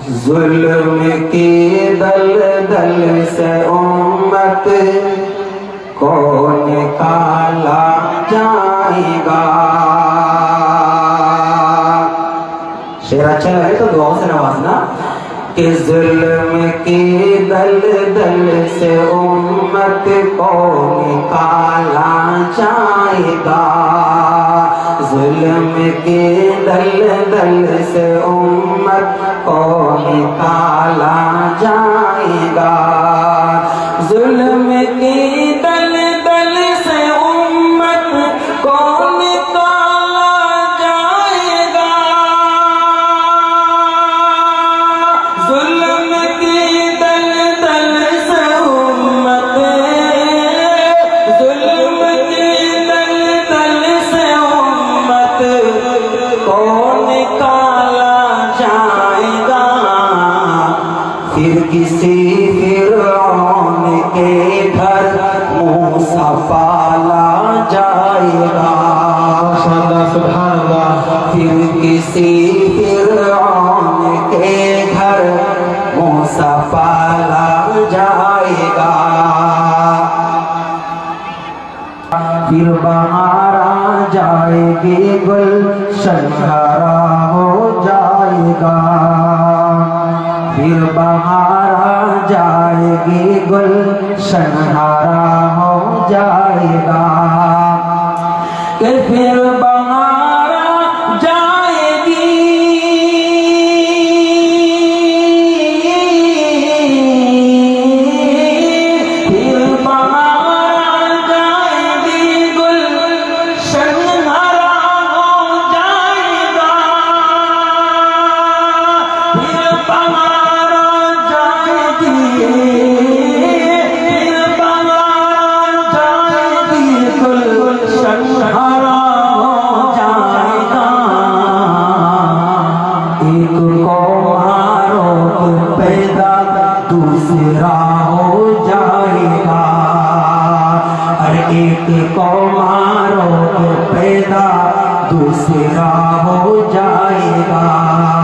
जुल्म की दलदल से उम्मत को निकाला जाएगा। शेर अच्छा लगे तो दुआओं से नवाजना कि जुल्म की दलदल से उम्मत को निकाला जाएगा। जुल्म की दलदल से उम्मत को निकाला जाएगा। जुल्म की दलदल से उम्मत को निकाला जाएगा। जुल्म की दलदल से उम्मत, जुल्म की दलदल से उम्मत को निकाला जाएगा। फिर किसी फिरौन के घर मूसा पाला जाएगा। सुभान अल्लाह। फिर किसी फिरौन के घर मूसा पाला जाएगा। फिर बहार आ जाएगी, गुलशन हरा हो जाएगा। फिर बहार आ जाएगी, गुलशन हरा हो जाएगा। कि फिर बहार आ जाएगी, फिर बहार आ जाएगी, गुलशन हरा हो जाएगा। फिर बहार आ जाएगी, फिर बहार आ जाएगी, गुलशन हरा हो जाएगा। एक को मारो तो पैदा दूसरा हो जाएगा। अरे एक को मारो तो पैदा दूसरा हो जाएगा।